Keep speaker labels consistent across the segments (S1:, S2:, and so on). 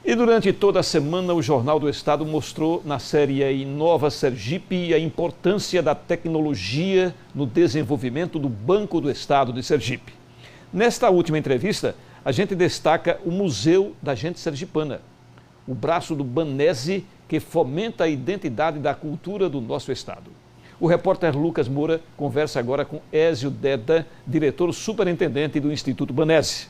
S1: E durante toda a semana, o Jornal do Estado mostrou na série Inova Sergipe a importância da tecnologia no desenvolvimento do Banco do Estado de Sergipe. Nesta última entrevista, a gente destaca o Museu da Gente Sergipana, o braço do Banese que fomenta a identidade da cultura do nosso estado. O repórter Lucas Moura conversa agora com Ézio Deda, diretor superintendente do Instituto Banese.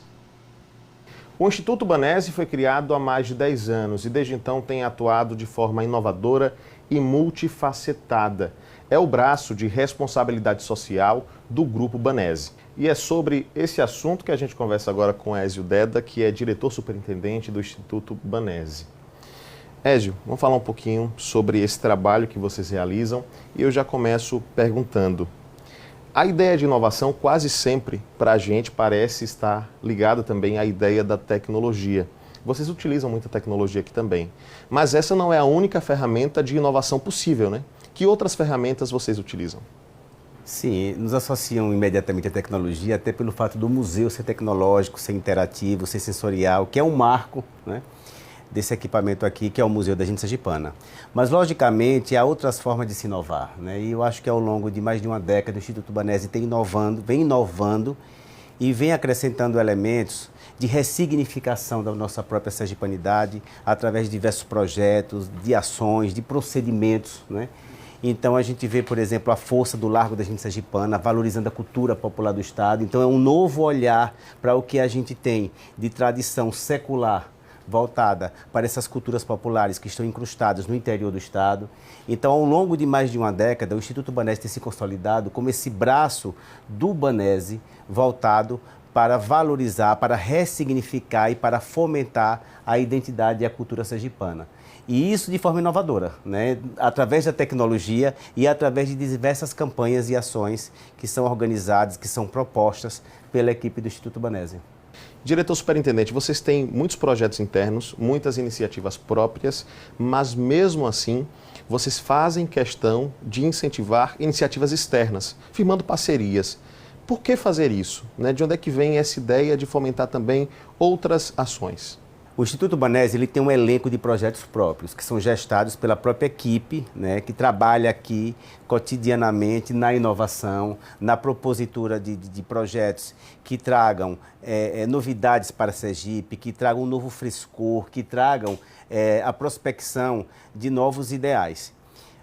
S2: O Instituto Banese foi criado há mais de 10 anos e desde então tem atuado de forma inovadora e multifacetada. É o braço de responsabilidade social do Grupo Banese. E é sobre esse assunto que a gente conversa agora com Ézio Deda, que é diretor superintendente do Instituto Banese. Ézio, vamos falar um pouquinho sobre esse trabalho que vocês realizam e eu já começo perguntando. A ideia de inovação quase sempre, para a gente, parece estar ligada também à ideia da tecnologia. Vocês utilizam muita tecnologia aqui também, mas essa não é a única ferramenta de inovação possível, né? Que outras ferramentas vocês utilizam?
S3: Sim, nos associam imediatamente à tecnologia, até pelo fato do museu ser tecnológico, ser interativo, ser sensorial, que é um marco, né, desse equipamento aqui, que é o Museu da Gente Sergipana. Mas, logicamente, há outras formas de se inovar, né? E eu acho que ao longo de mais de uma década, o Instituto Banese vem inovando e vem acrescentando elementos de ressignificação da nossa própria sergipanidade através de diversos projetos, de ações, de procedimentos, né? Então, a gente vê, por exemplo, a força do Largo da Gente Sergipana, valorizando a cultura popular do Estado. Então, é um novo olhar para o que a gente tem de tradição secular, voltada para essas culturas populares que estão incrustadas no interior do Estado. Então, ao longo de mais de uma década, o Instituto Banese tem se consolidado como esse braço do Banese voltado para valorizar, para ressignificar e para fomentar a identidade e a cultura sergipana. E isso de forma inovadora, né? Através da tecnologia e através de diversas campanhas e ações que são organizadas, que são propostas pela equipe do Instituto Banese.
S2: Diretor superintendente, vocês têm muitos projetos internos, muitas iniciativas próprias, mas mesmo assim, vocês fazem questão de incentivar iniciativas externas, firmando parcerias. Por que fazer isso, né? De onde é que vem essa ideia de fomentar também outras ações?
S3: O Instituto Banese ele tem um elenco de projetos próprios, que são gestados pela própria equipe, né, que trabalha aqui cotidianamente na inovação, na propositura de projetos que tragam novidades para Sergipe, que tragam um novo frescor, que tragam a prospecção de novos ideais.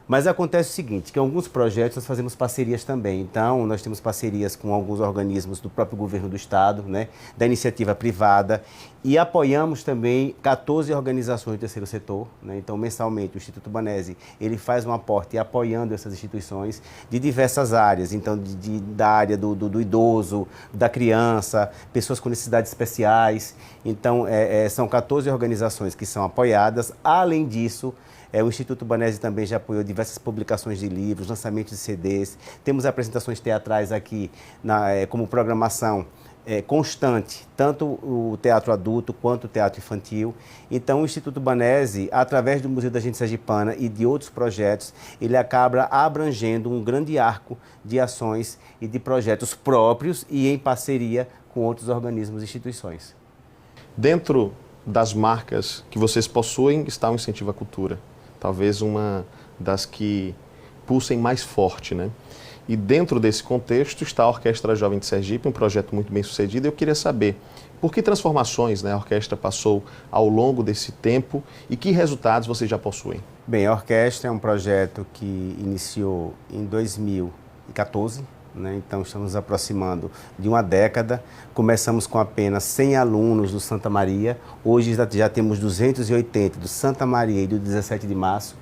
S3: Mas acontece o seguinte, que em alguns projetos nós fazemos parcerias também. Então, nós temos parcerias com alguns organismos do próprio governo do Estado, né, da iniciativa privada, e apoiamos também 14 organizações do terceiro setor, né? Então, mensalmente, o Instituto Banese, ele faz um aporte apoiando essas instituições de diversas áreas. Então, da área do idoso, da criança, pessoas com necessidades especiais. Então, são 14 organizações que são apoiadas. Além disso, o Instituto Banese também já apoiou diversas publicações de livros, lançamentos de CDs. Temos apresentações teatrais aqui como programação constante, tanto o teatro adulto quanto o teatro infantil. Então, o Instituto Banese, através do Museu da Gente Sergipana e de outros projetos, ele acaba abrangendo um grande arco de ações e de projetos próprios e em parceria com outros organismos e instituições.
S2: Dentro das marcas que vocês possuem está o Incentivo à Cultura. Talvez uma das que pulsem mais forte, né? E dentro desse contexto está a Orquestra Jovem de Sergipe, um projeto muito bem sucedido. Eu queria saber por que transformações, né, a orquestra passou ao longo desse tempo e que resultados vocês já possuem?
S3: Bem, a orquestra é um projeto que iniciou em 2014, né? Então estamos nos aproximando de uma década. Começamos com apenas 100 alunos do Santa Maria, hoje já temos 280 do Santa Maria e do 17 de Março.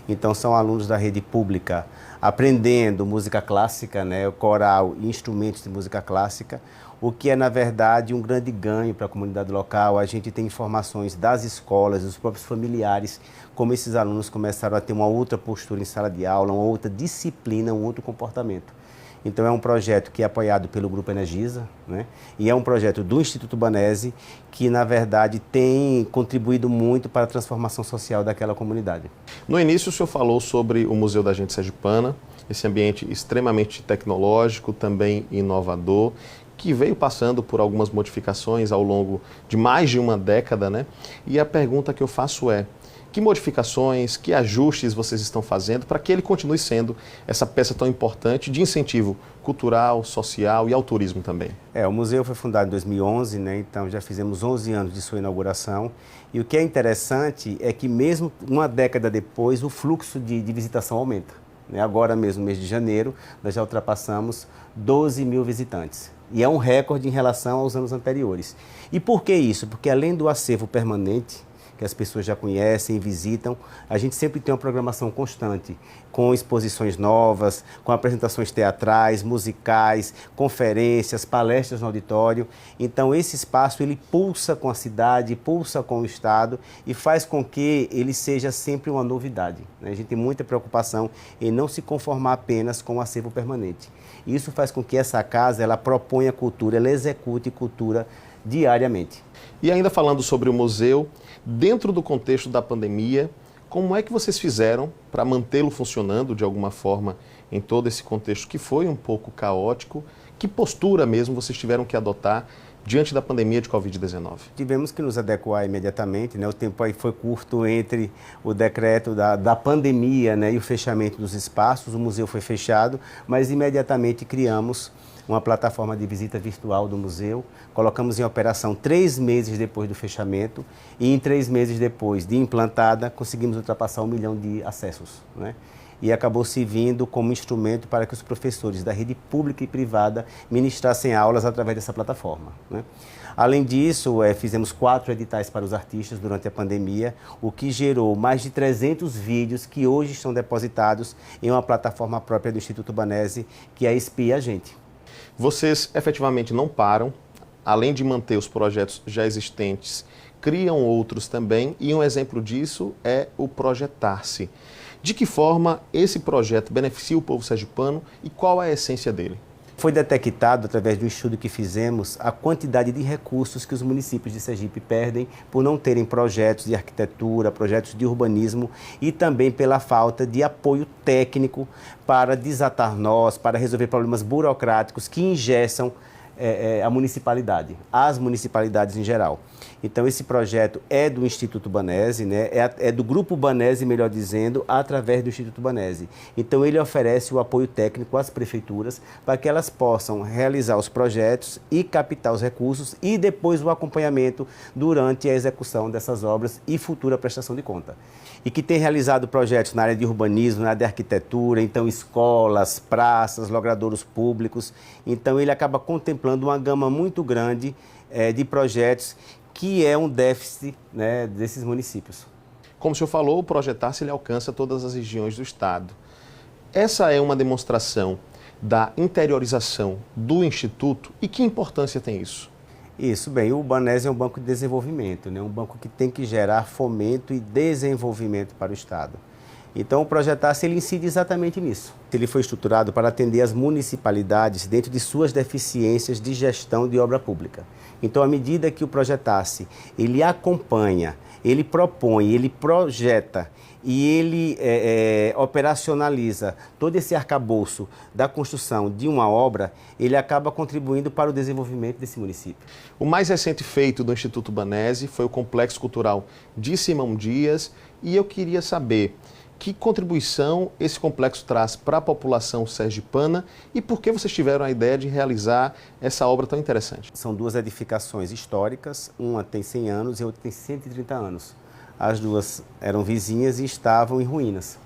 S3: Então são alunos da rede pública aprendendo música clássica, né, coral e instrumentos de música clássica, o que é, na verdade, um grande ganho para a comunidade local. A gente tem informações das escolas, dos próprios familiares, como esses alunos começaram a ter uma outra postura em sala de aula, uma outra disciplina, um outro comportamento. Então é um projeto que é apoiado pelo Grupo Energisa, né? E é um projeto do Instituto Banese que, na verdade, tem contribuído muito para a transformação social daquela comunidade.
S2: No início, o senhor falou sobre o Museu da Gente Sergipana, esse ambiente extremamente tecnológico, também inovador. que veio passando por algumas modificações ao longo de mais de uma década, né? E a pergunta que eu faço é: que modificações, que ajustes vocês estão fazendo para que ele continue sendo essa peça tão importante de incentivo cultural, social e ao turismo também?
S3: O museu foi fundado em 2011, né? Então já fizemos 11 anos de sua inauguração. E o que é interessante é que mesmo uma década depois, o fluxo de visitação aumenta, né? Agora mesmo, no mês de janeiro, nós já ultrapassamos 12 mil visitantes. E é um recorde em relação aos anos anteriores. E por que isso? Porque além do acervo permanente, que as pessoas já conhecem e visitam, a gente sempre tem uma programação constante, com exposições novas, com apresentações teatrais, musicais, conferências, palestras no auditório. Então esse espaço ele pulsa com a cidade, pulsa com o Estado e faz com que ele seja sempre uma novidade, né? A gente tem muita preocupação em não se conformar apenas com o acervo permanente. Isso faz com que essa casa ela proponha cultura, ela execute cultura diariamente.
S2: E ainda falando sobre o museu, dentro do contexto da pandemia, como é que vocês fizeram para mantê-lo funcionando de alguma forma em todo esse contexto que foi um pouco caótico? Que postura mesmo vocês tiveram que adotar diante da pandemia de Covid-19?
S3: Tivemos que nos adequar imediatamente, né? O tempo aí foi curto entre o decreto da pandemia, né, e o fechamento dos espaços. O museu foi fechado, mas imediatamente criamos uma plataforma de visita virtual do museu, colocamos em operação 3 meses depois do fechamento e em 3 meses depois de implantada conseguimos ultrapassar 1 milhão de acessos, né? E acabou servindo como instrumento para que os professores da rede pública e privada ministrassem aulas através dessa plataforma, né? Além disso, fizemos 4 editais para os artistas durante a pandemia, o que gerou mais de 300 vídeos que hoje estão depositados em uma plataforma própria do Instituto Banese, que é a Espia a Gente.
S2: Vocês efetivamente não param, além de manter os projetos já existentes, criam outros também, e um exemplo disso é o Projetar-se. De que forma esse projeto beneficia o povo sergipano e qual é a essência dele?
S3: Foi detectado, através de um estudo que fizemos, a quantidade de recursos que os municípios de Sergipe perdem por não terem projetos de arquitetura, projetos de urbanismo e também pela falta de apoio técnico para desatar nós, para resolver problemas burocráticos que engessam a municipalidade, as municipalidades em geral. Então esse projeto é do Instituto Banese, né? É do Grupo Banese, melhor dizendo, através do Instituto Banese. Então ele oferece o apoio técnico às prefeituras para que elas possam realizar os projetos e captar os recursos e depois o acompanhamento durante a execução dessas obras e futura prestação de conta. E que tem realizado projetos na área de urbanismo, na área de arquitetura, então escolas, praças, logradouros públicos. Então ele acaba contemplando uma gama muito grande de projetos que é um déficit, né, desses municípios.
S2: Como o senhor falou, o Projetar-se ele alcança todas as regiões do Estado. Essa é uma demonstração da interiorização do Instituto e que importância tem isso?
S3: Isso, bem, o Banese é um banco de desenvolvimento, né? Um banco que tem que gerar fomento e desenvolvimento para o Estado. Então, o Projetar-se ele incide exatamente nisso. Ele foi estruturado para atender as municipalidades dentro de suas deficiências de gestão de obra pública. Então, à medida que o Projetar-se ele acompanha, ele propõe, ele projeta e ele operacionaliza todo esse arcabouço da construção de uma obra, ele acaba contribuindo para o desenvolvimento desse município.
S2: O mais recente feito do Instituto Banese foi o Complexo Cultural de Simão Dias, e eu queria saber que contribuição esse complexo traz para a população sergipana e por que vocês tiveram a ideia de realizar essa obra tão interessante.
S3: São 2 edificações históricas, uma tem 100 anos e a outra tem 130 anos. As 2 eram vizinhas e estavam em ruínas.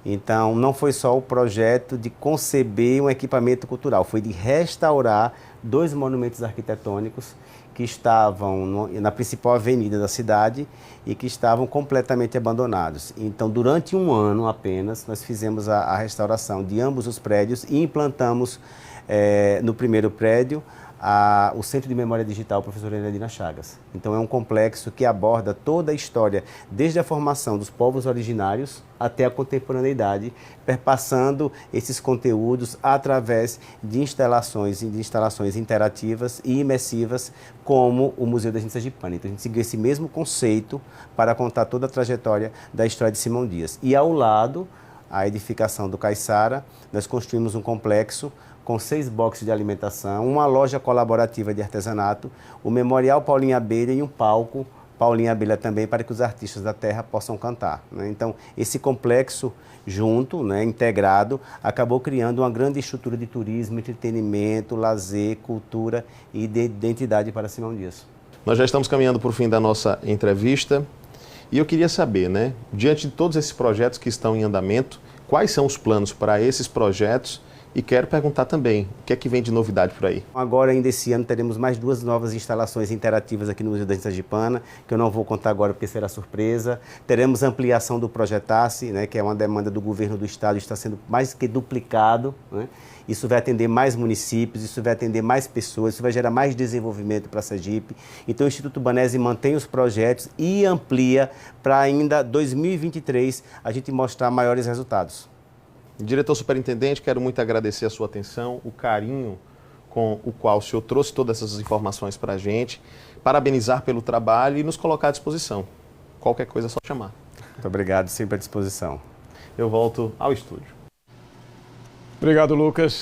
S3: Então, não foi só o projeto de conceber um equipamento cultural, foi de restaurar 2 monumentos arquitetônicos que estavam na principal avenida da cidade e que estavam completamente abandonados. Então, durante 1 ano apenas, nós fizemos a restauração de ambos os prédios e implantamos no primeiro prédio o Centro de Memória Digital Professora Enedina Chagas. Então é um complexo que aborda toda a história, desde a formação dos povos originários até a contemporaneidade, perpassando esses conteúdos através de instalações interativas e imersivas, como o Museu da Gente Sergipana. Então a gente seguiu esse mesmo conceito para contar toda a trajetória da história de Simão Dias. E ao lado, a edificação do Caiçara, nós construímos um complexo com 6 boxes de alimentação, uma loja colaborativa de artesanato, o Memorial Paulinho Abelha e um palco Paulinho Abelha também, para que os artistas da terra possam cantar, né? Então, esse complexo junto, né, integrado, acabou criando uma grande estrutura de turismo, entretenimento, lazer, cultura e de identidade para Simão Dias.
S2: Nós já estamos caminhando para o fim da nossa entrevista e eu queria saber, né, diante de todos esses projetos que estão em andamento, quais são os planos para esses projetos? E quero perguntar também, o que é que vem de novidade por aí?
S3: Agora, ainda esse ano, teremos mais 2 novas instalações interativas aqui no Museu da Sergipana, que eu não vou contar agora porque será surpresa. Teremos ampliação do Projetasse, né, que é uma demanda do governo do estado, está sendo mais que duplicado, né? Isso vai atender mais municípios, isso vai atender mais pessoas, isso vai gerar mais desenvolvimento para a Sergipe. Então, o Instituto Banese mantém os projetos e amplia para ainda 2023 a gente mostrar maiores resultados.
S2: Diretor superintendente, quero muito agradecer a sua atenção, o carinho com o qual o senhor trouxe todas essas informações para a gente, parabenizar pelo trabalho e nos colocar à disposição. Qualquer coisa é só chamar.
S3: Muito obrigado, sempre à disposição.
S2: Eu volto ao estúdio.
S1: Obrigado, Lucas.